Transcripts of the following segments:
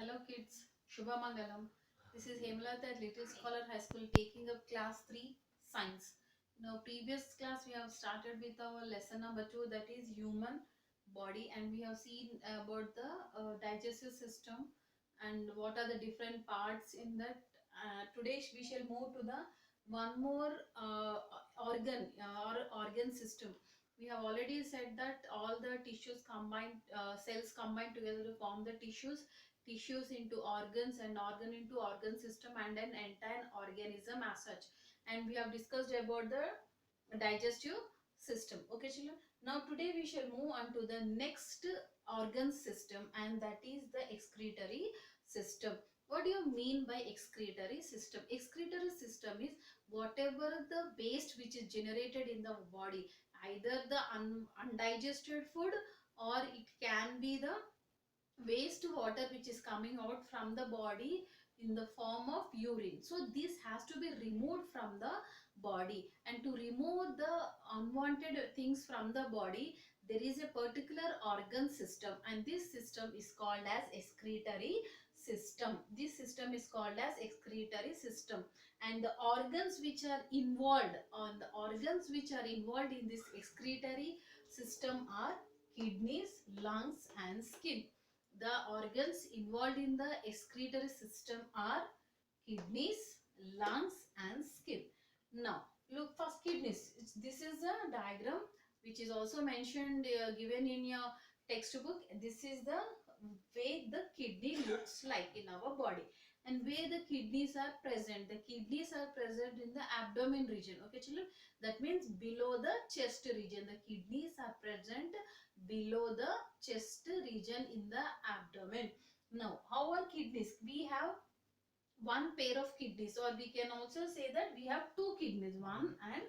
Hello kids, Shubhamangalam. This is Hemalata at Little Scholar High School taking up class 3 science. In our previous class we have started with our lesson number 2, that is human body, and we have seen about the digestive system and what are the different parts in that. Today we shall move to the one more organ system. We have already said that all the tissues combined, cells combine together to form the tissues into organs, and organ into organ system, and an entire organism as such. And we have discussed about the digestive system. Okay children, now today we shall move on to the next organ system, and that is the excretory system. What do you mean by excretory system? Excretory system is whatever the waste which is generated in the body, either the undigested food, or it can be the waste water which is coming out from the body in the form of urine. So this has to be removed from the body, and to remove the unwanted things from the body, there is a particular organ system, and this system is called as excretory system. This system is called as excretory system. And the organs which are involved, in this excretory system are kidneys, lungs and skin. The organs involved in the excretory system are kidneys, lungs and skin. Now look, first kidneys. This is a diagram which is also mentioned, given in your textbook. This is the way the kidney looks like in our body, and where the kidneys are present. The kidneys are present in the abdomen region. Okay children, that means below the chest region. The kidneys are present below the chest region in the abdomen. Now how are kidneys? We have one pair of kidneys, or we can also say that we have two kidneys, one and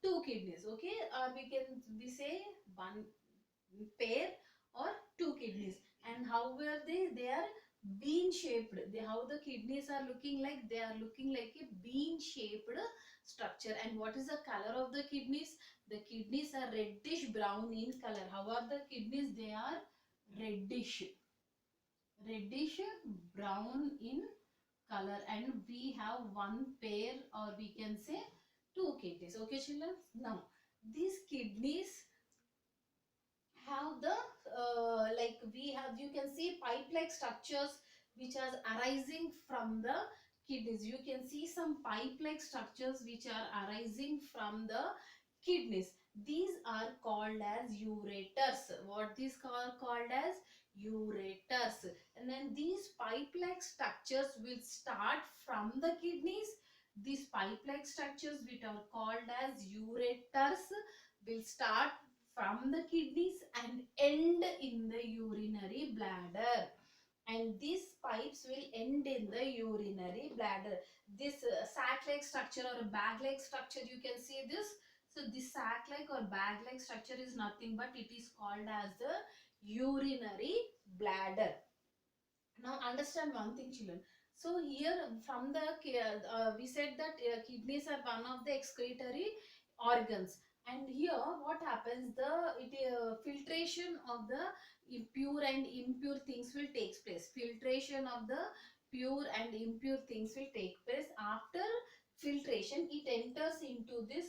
two kidneys. Okay, or we say one pair or two kidneys. And how were they are bean shaped. How the kidneys are looking like? They are looking like a bean shaped structure. And what is the color of the kidneys? The kidneys are reddish brown in color. How are the kidneys? They are reddish brown in color, and we have one pair, or we can say two kidneys. Okay children, now these kidneys have the like we have, you can see pipe like structures which are arising from the kidneys. You can see some pipe like structures which are arising from the kidneys. These are called as ureters. What these called as ureters. And then these pipe like structures will start from the kidneys. These pipe like structures which are called as ureters will start from the kidneys and end in the urinary bladder. And these pipes will end in the urinary bladder. This sac-like structure or a bag-like structure, you can see this. So this sac-like or bag-like structure is nothing but it is called as the urinary bladder. Now understand one thing children. So here from the we said that kidneys are one of the excretory organs, and here what happens, the filtration of the pure and impure things will take place. Filtration of the pure and impure things will take place. After filtration, it enters into this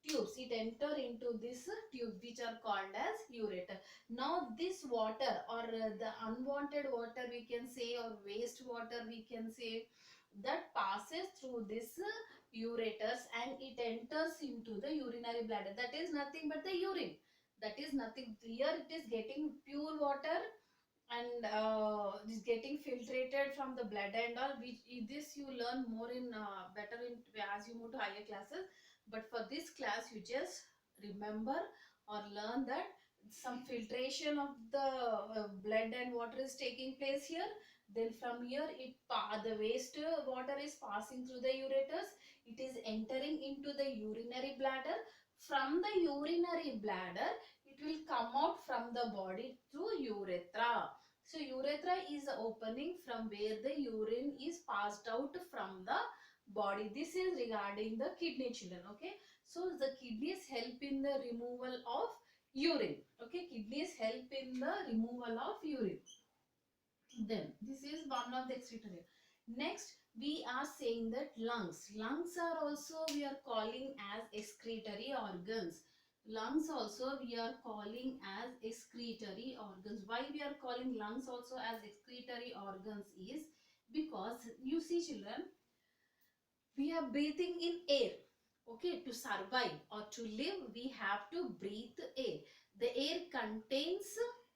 tubes. It enter into this tube which are called as ureter. Now this water, or the unwanted water we can say, or waste water we can say, that passes through this ureters and it enters into the urinary bladder. That is nothing but the urine. That is nothing. Here it is getting pure water, and it is getting filtrated from the blood and all, which this you learn more in better in as you move to higher classes. But for this class you just remember or learn that some filtration of the blood and water is taking place here. Then from here the waste water is passing through the ureters. It is entering into the urinary bladder. From the urinary bladder it will come out from the body through urethra. So urethra is the opening from where the urine is passed out from the body. This is regarding the kidney children. Okay, so the kidneys help in the removal of urine. Okay, kidneys help in the removal of urine. Then this is one of the excretory. Next, we are saying that lungs. Lungs are also we are calling as excretory organs. Lungs also we are calling as excretory organs. Why we are calling lungs also as excretory organs is because you see children, we are breathing in air. Okay, to survive or to live we have to breathe air. The air contains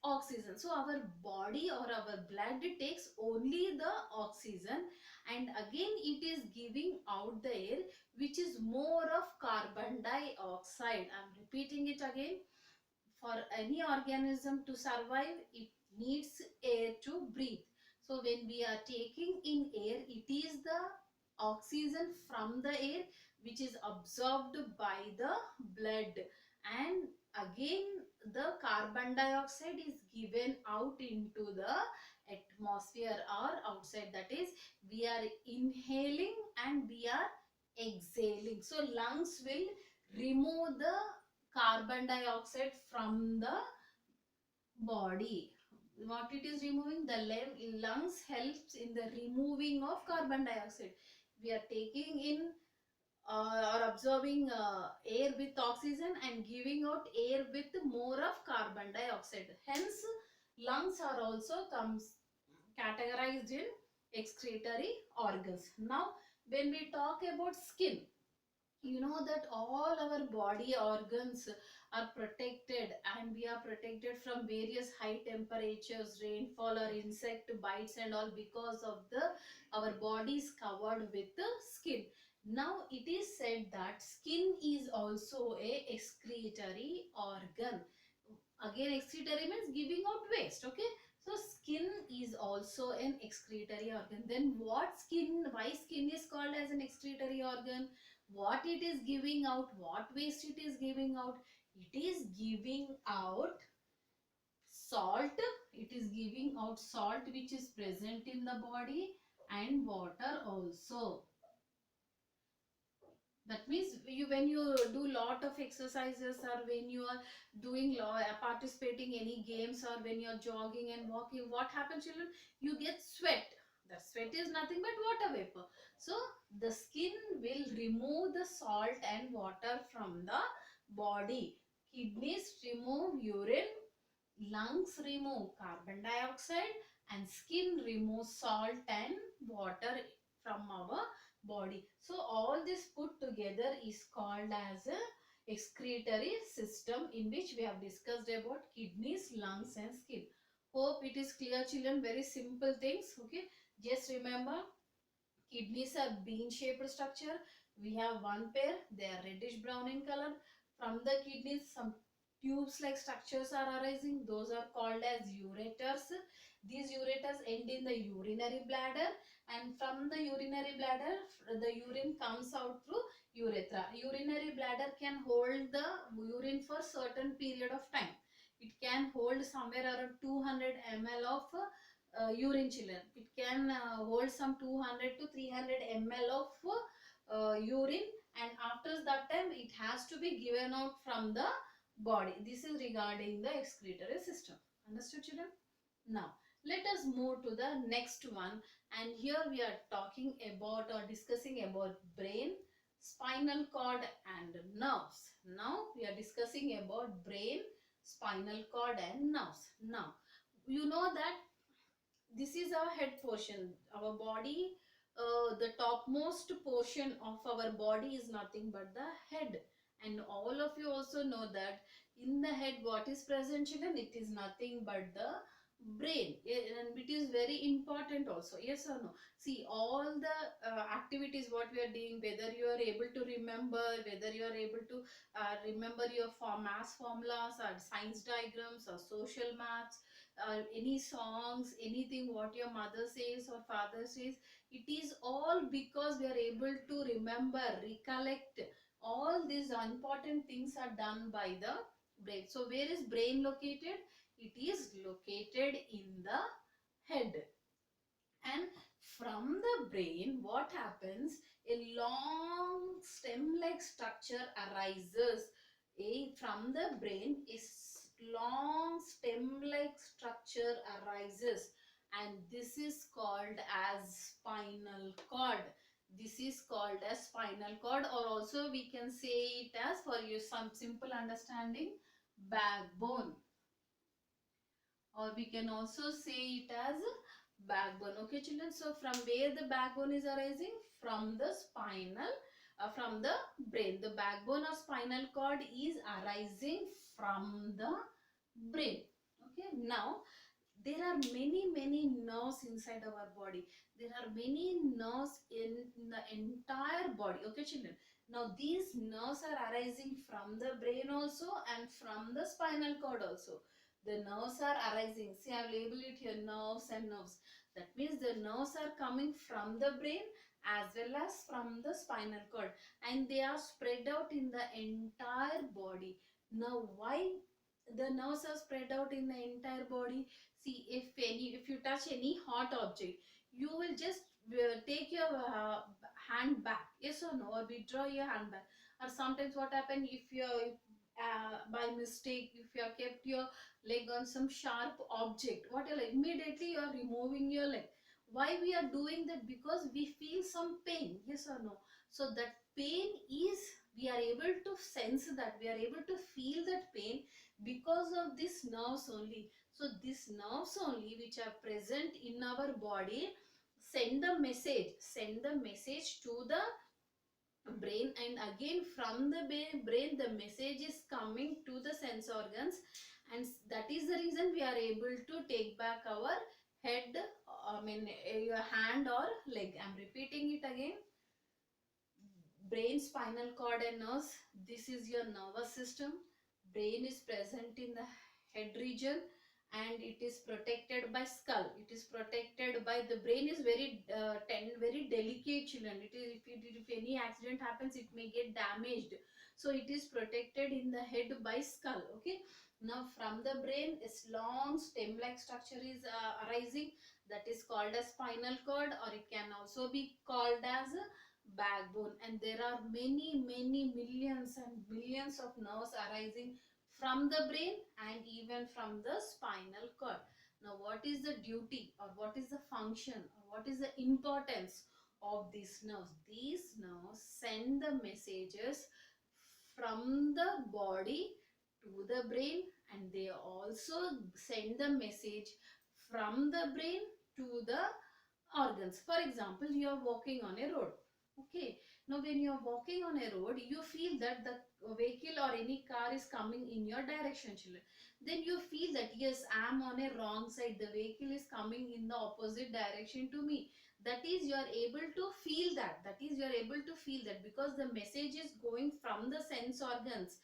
oxygen, so our body or our blood takes only the oxygen, and again it is giving out the air which is more of carbon dioxide. I'm repeating it again. For any organism to survive, it needs air to breathe. So when we are taking in air, it is the oxygen from the air which is absorbed by the blood, and again the carbon dioxide is given out into the atmosphere or outside. That is, we are inhaling and we are exhaling. So lungs will remove the carbon dioxide from the body. What it is removing? The lungs helps in the removing of carbon dioxide. We are taking in or absorbing air with oxygen and giving out air with more of carbon dioxide. Hence, lungs are also comes categorized in excretory organs. Now, when we talk about skin, you know that all our body organs are protected, and we are protected from various high temperatures, rainfall or insect bites and all, because of the our body is covered with the skin. Now it is said that skin is also a excretory organ. Again, excretory means giving out waste. Okay, so skin is also an excretory organ. Then what skin, why skin is called as an excretory organ? What it is giving out, what waste it is giving out? It is giving out salt. It is giving out salt which is present in the body, and water also. That means you, when you do lot of exercises, or when you are doing participating any games, or when you are jogging and walking, what happens children? You get sweat. The sweat is nothing but water vapor. So the skin will remove the salt and water from the body. Kidneys remove urine, lungs remove carbon dioxide, and skin removes salt and water from our body. So all this put together is called as a excretory system, in which we have discussed about kidneys, lungs and skin. Hope it is clear children. Very simple things. Okay, just remember, kidneys are bean shaped structure. We have one pair, they are reddish brown in color. From the kidneys some tubes like structures are arising, those are called as ureters. These ureters end in the urinary bladder, and from the urinary bladder the urine comes out through urethra. Urinary bladder can hold the urine for certain period of time. It can hold somewhere around 200 ml of urine children. It can hold some 200 to 300 ml of urine, and after that time it has to be given out from the body. This is regarding the excretory system. Understood children? Now let us move to the next one, and here we are talking about or discussing about brain, spinal cord and nerves. Now we are discussing about brain, spinal cord and nerves. Now you know that this is our head portion. Our body, the topmost portion of our body is nothing but the head. And all of you also know that in the head what is present children? It is nothing but the brain. And it is very important also. Yes or no? See, all the activities what we are doing, whether you are able to remember, whether you are able to remember your math formulas or science diagrams or social maths, any songs, anything what your mother says or father says, it is all because we are able to remember, recollect. All these important things are done by the brain. So where is brain located? It is located in the head. And from the brain, what happens? A long stem-like structure arises. From the brain, a long stem-like structure arises, and this is called as spinal cord. This is called as spinal cord, or also we can say it as, for you some simple understanding, backbone, or we can also say it as backbone. Okay children, so from where the backbone is arising? From the spinal, from the brain. The backbone or spinal cord is arising from the brain. Okay, now there are many nerves inside our body. There are many nerves in the entire body. Okay children, now these nerves are arising from the brain also and from the spinal cord also. The nerves are arising, see, I have labeled it here, nerves and nerves. That means the nerves are coming from the brain as well as from the spinal cord, and they are spread out in the entire body. Now why the nerves are spread out in the entire body? See, if you touch any hot object, you will just take your hand back, yes or no, or withdraw your hand back. Or sometimes what happen, if you by mistake, if you have kept your leg on some sharp object, what you immediately you are removing your leg. Why we are doing that? Because we feel some pain, yes or no. So that pain is, we are able to sense that, we are able to feel that pain because of these nerves only. So these nerves only which are present in our body send the message to the brain, and again from the brain the message is coming to the sense organs, and that is the reason we are able to take back our head, your hand or leg. I'm repeating it again. Brain, spinal cord and nerves, this is your nervous system. Brain is present in the head region, and it is protected by skull. It is protected by, the brain is very very delicate children. It is, if any accident happens, it may get damaged. So it is protected in the head by skull. Okay, now from the brain a long stem like structure is arising, that is called as spinal cord, or it can also be called as backbone. And there are many millions and billions of nerves arising from the brain and even from the spinal cord. Now what is the duty, or what is the function, or what is the importance of these nerves? These nerves send the messages from the body to the brain, and they also send the message from the brain to the organs. For example, you are walking on a road. Okay, now when you are walking on a road, you feel that the vehicle or any car is coming in your direction children. Then you feel that yes, I am on a wrong side, the vehicle is coming in the opposite direction to me. That is, you are able to feel that, because the message is going from the sense organs,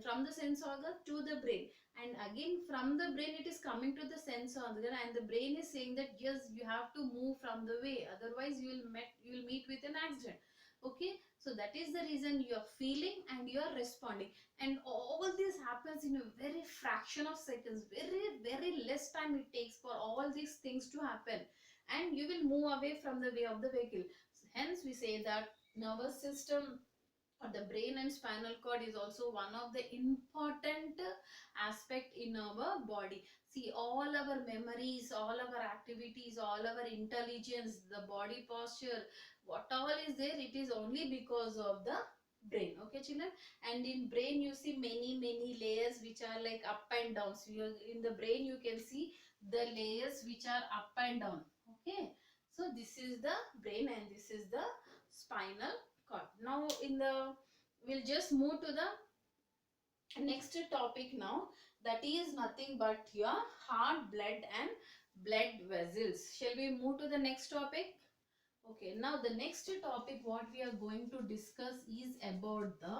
from the sense organ to the brain, and again from the brain it is coming to the sense organ, and the brain is saying that yes, you have to move from the way, otherwise you will meet with an accident. Okay, so that is the reason you are feeling and you are responding, and all this happens in a very fraction of seconds. Very less time it takes for all these things to happen, and you will move away from the way of the vehicle. Hence we say that nervous system, or the brain and spinal cord, is also one of the important aspect in our body. See, all our memories, all our activities, all our intelligence, the body posture, whatever is there, it is only because of the brain. Okay children, and in brain you see many layers which are like up and down. So in the brain you can see the layers which are up and down. Okay, so this is the brain and this is the spinal cord. Now in the, we'll just move to the next topic now, that is nothing but your heart, blood and blood vessels. Shall we move to the next topic? Okay, now the next topic what we are going to discuss is about the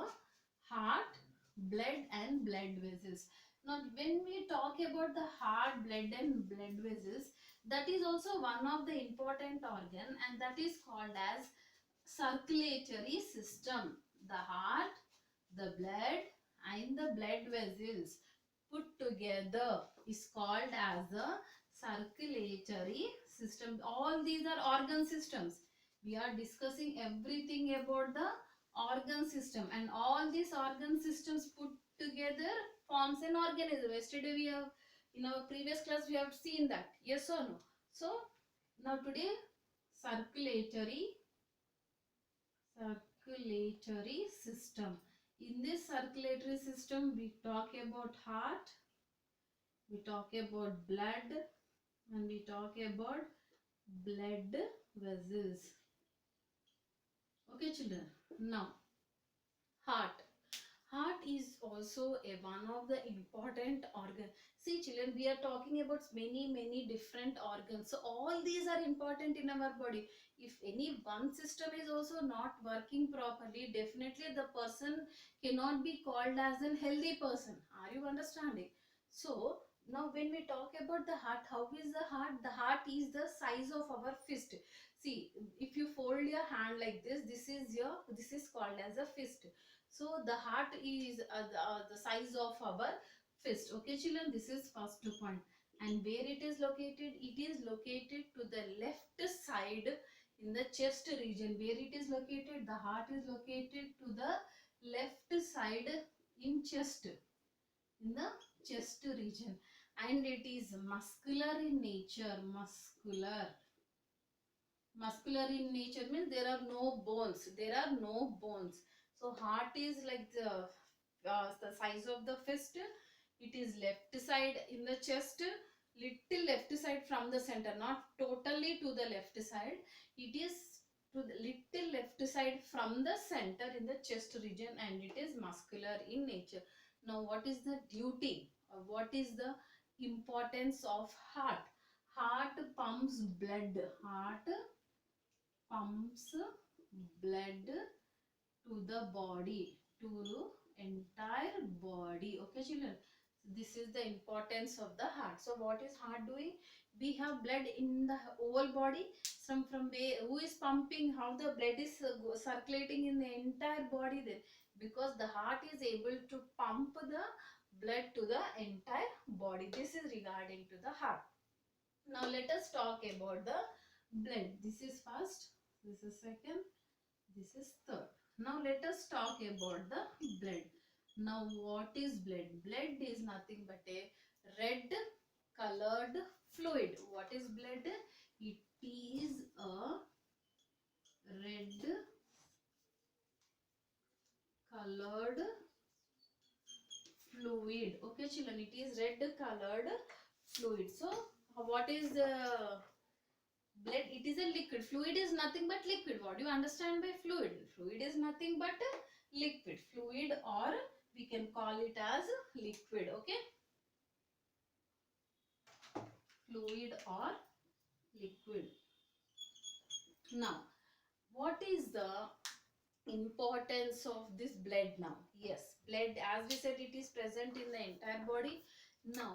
heart, blood and blood vessels. Now when we talk about the heart, blood and blood vessels, that is also one of the important organ, and that is called as circulatory system. The heart, the blood and the blood vessels put together is called as a circulatory system. All these are organ systems. We are discussing everything about the organ system, and all these organ systems put together forms an organism. Yesterday we have, in our previous class we have seen that, yes or no. So now today, circulatory system. In this circulatory system, we talk about heart, we talk about blood, and we talk about blood vessels. Okay, children. Now, heart. Heart is also a one of the important organ. See, children, we are talking about many different organs. So all these are important in our body. If any one system is also not working properly, definitely the person cannot be called as a healthy person. Are you understanding? So now when we talk about the heart, how is the heart? The heart is the size of our fist. See, if you fold your hand like this is called as a fist. So the heart is the size of our fist. Okay, children, this is first point. And where it is located? It is located to the left side in the chest region. Where it is located? The heart is located to the left side in chest, in the chest region. And it is muscular in nature. Muscular in nature means there are no bones. There are no bones. So heart is like the size of the fist. It is left side in the chest, little left side from the center, not totally to the left side. It is to the little left side from the center in the chest region, and it is muscular in nature. Now what is the duty, or what is the importance of heart? Heart pumps blood. Heart pumps blood to the body, to entire body. Okay, children, this is the importance of the heart. So what is heart doing? We have blood in the whole body. Some from where, who is pumping, how the blood is circulating in the entire body? Then because the heart is able to pump the blood to the entire body. This is regarding to the heart. Now let us talk about the blood. This is first, this is second, this is third. Now let us talk about the blood. Now what is blood? Blood is nothing but a red colored fluid. What is blood? It is a red colored fluid. Okay, children, it is red colored fluid. So what is blood? It is a liquid. Fluid is nothing but liquid. What do you understand by fluid? Fluid is nothing but liquid. Fluid, or we can call it as liquid. Okay, fluid or liquid. Now what is the importance of this blood? Now yes, blood, as we said, it is present in the entire body. Now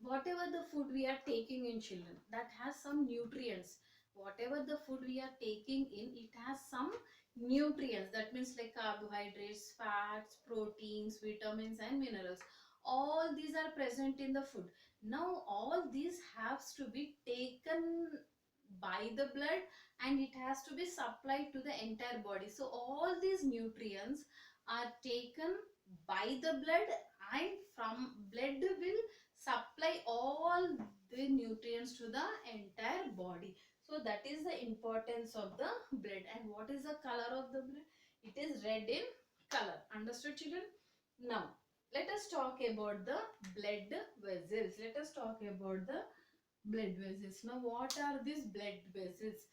whatever the food we are taking in, children, that has some nutrients. Whatever the food we are taking in, it has some nutrients. That means like carbohydrates, fats, proteins, vitamins and minerals. All these are present in the food. Now all these has to be taken by the blood, and it has to be supplied to the entire body. So all these nutrients are taken by the blood, and from blood will supply all the nutrients to the entire body. So that is the importance of the blood. And what is the color of the blood? It is red in color. Understood, children? Now let us talk about the blood vessels. Let us talk about the blood vessels. Now what are these blood vessels?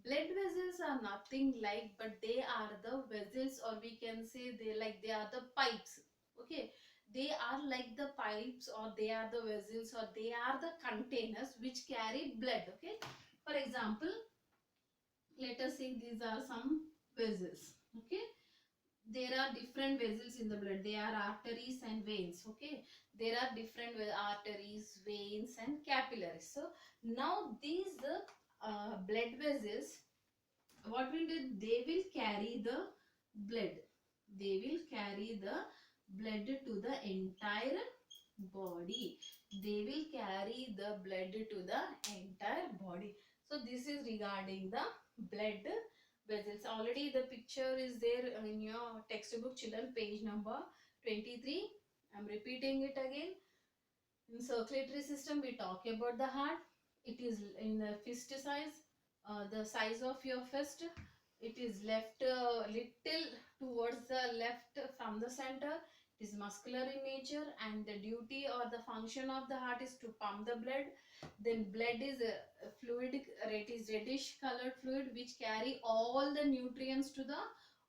Blood vessels are nothing like, but they are the vessels, or we can say they are the pipes. Okay, they are like the pipes, or they are the vessels, or they are the containers which carry blood. Okay, for example, let us say these are some vessels. Okay, there are different vessels in the blood. They are arteries and veins. Okay, there are different arteries, veins and capillaries. So now these blood vessels, what will do? They will carry the blood. They will carry the blood to the entire body. They will carry the blood to the entire body. So this is regarding the blood vessels. Already the picture is there in your textbook, children, page number 23. I'm repeating it again. In circulatory system, we talk about the heart. it is in the fist size, the size of your fist. It is left little towards the left from the center. It is muscular in nature, and the duty or the function of the heart is to pump the blood. Then blood is a fluid, it is reddish colored fluid which carry all the nutrients to the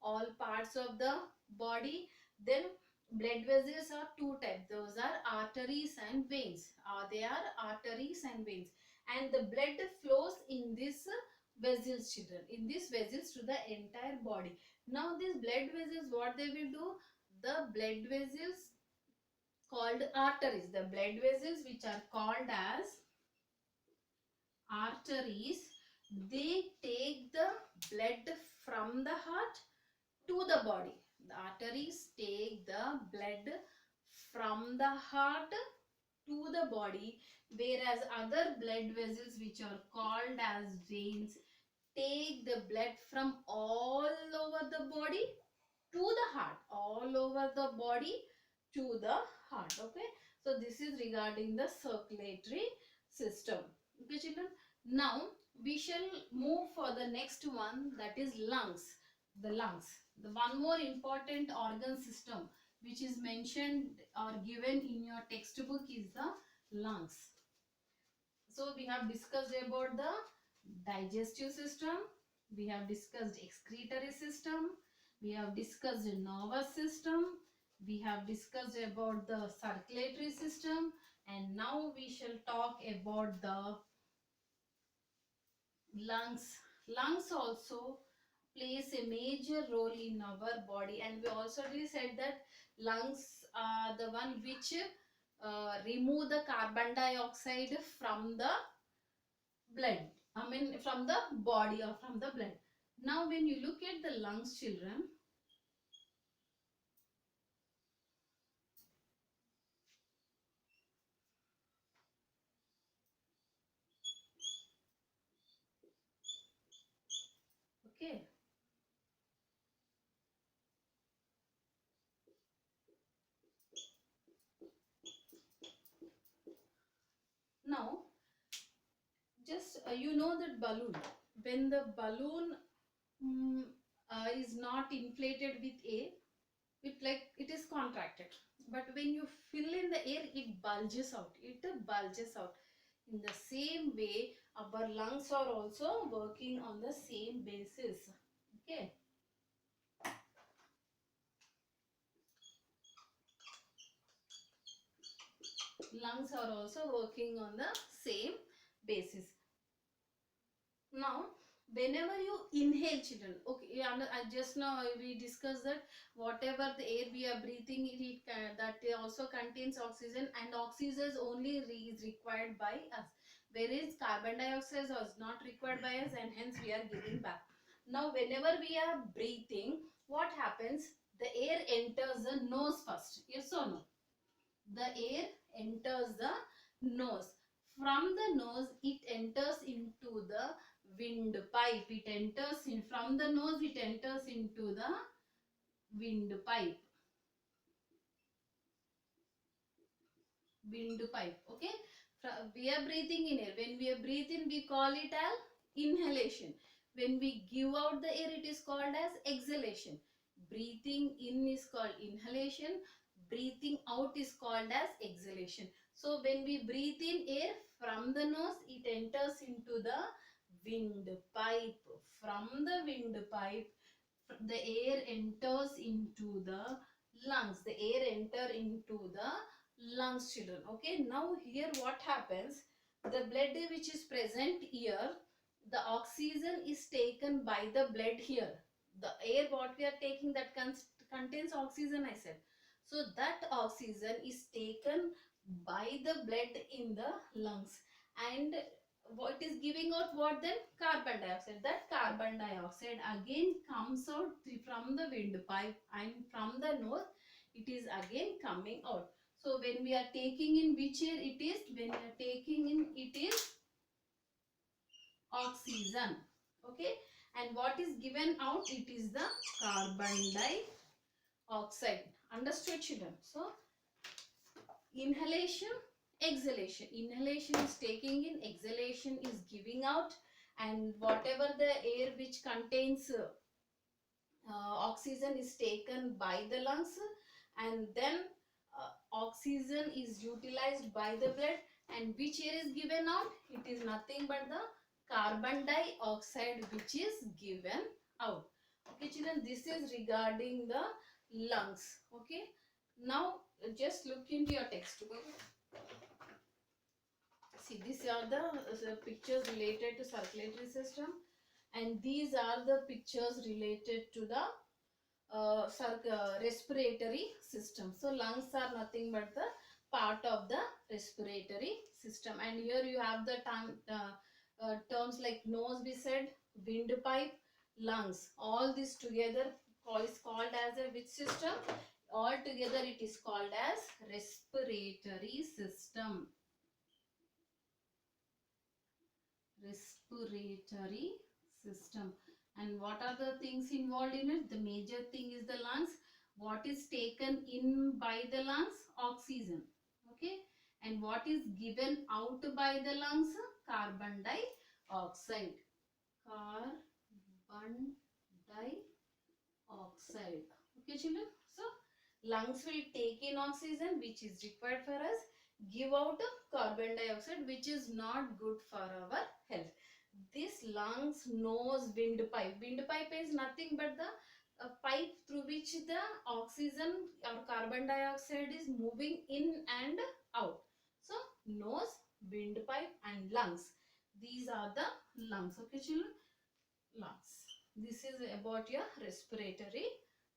all parts of the body. Then blood vessels are two types. Those are arteries and veins. They are arteries and veins, and the blood flows in this vessels, children, in these vessels to the entire body. Now these blood vessels, what they will do, the blood vessels called arteries, the blood vessels which are called as arteries, they take the blood from the heart to the body. The arteries take the blood from the heart to the body, whereas other blood vessels which are called as veins take the blood from all over the body to the heart, all over the body to the heart. Okay, so this is regarding the circulatory system. Okay, children, now we shall move for the next one, that is lungs. The lungs, the one more important organ system which is mentioned or given in your textbook is the lungs. So we have discussed about the digestive system, we have discussed excretory system, we have discussed the nervous system, we have discussed about the circulatory system, and now we shall talk about the lungs. Lungs also plays a major role in our body, and we also said that lungs are the one which remove the carbon dioxide from the blood, I mean from the body or from the blood. Now when you look at the lungs, children, okay, now just you know that balloon, when the balloon mm, is not inflated with air, it like it is contracted, but when you fill in the air, it bulges out, it bulges out. In the same way, our lungs are also working on the same basis. Okay, lungs are also working on the same basis. Now whenever you inhale, children, okay, just now we discussed that whatever the air we are breathing, that also contains oxygen, and oxygen only is required by us, whereas carbon dioxide is not required by us, and hence we are giving back. Now whenever we are breathing, what happens, the air enters the nose first, yes or no? The air enters the nose. From the nose, it enters into the windpipe. It enters in from the nose, it enters into the windpipe. Windpipe. Okay. We are breathing in air. When we are breathing, we call it as inhalation. When we give out the air, it is called as exhalation. Breathing in is called inhalation. Breathing out is called as exhalation. So when we breathe in air from the nose, it enters into the windpipe. From the windpipe, the air enters into the lungs. The air enter into the lungs, children. Okay, now here what happens, the blood which is present here, the oxygen is taken by the blood here. The air what we are taking, that contains oxygen, I said. So that oxygen is taken by the blood in the lungs, and what is giving out, what then, carbon dioxide. That carbon dioxide again comes out from the windpipe, and from the nose it is again coming out. So when we are taking in which air it is, when we are taking in, it is oxygen. Okay, and what is given out, it is the carbon dioxide. Understood, children? So inhalation Exhalation. Inhalation is taking in, exhalation is giving out, and whatever the air which contains oxygen is taken by the lungs, and then oxygen is utilized by the blood, and which air is given out? It is nothing but the carbon dioxide which is given out. Okay children, this is regarding the lungs. Okay, now just look into your textbook. See, these are the pictures related to circulatory system, and these are the pictures related to the respiratory system. So lungs are nothing but the part of the respiratory system, and here you have the terms like nose, we said, windpipe, lungs. All this together is called as a which system? All together it is called as respiratory system. Respiratory system. And what are the things involved in it? The major thing is the lungs. What is taken in by the lungs? Oxygen. Okay. And what is given out by the lungs? Carbon dioxide. Carbon dioxide. Okay children. So lungs will take in oxygen which is required for us, give out carbon dioxide which is not good for our health. This lungs, nose, windpipe. Windpipe is nothing but the pipe through which the oxygen or carbon dioxide is moving in and out. So nose, windpipe and lungs. These are the lungs. Okay children? Lungs. This is about your respiratory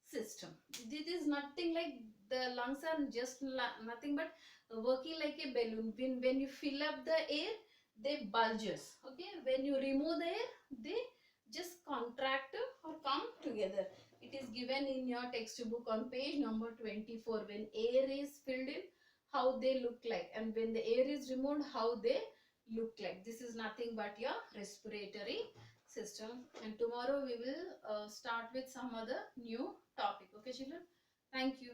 system. This is nothing like the lungs are just nothing but working like a balloon. When you fill up the air, they bulges. Okay, when you remove the air, they just contract or come together. It is given in your textbook on page number 24. When air is filled in, how they look like, and when the air is removed, how they look like. This is nothing but your respiratory system, and tomorrow we will start with some other new topic. Okay children, thank you.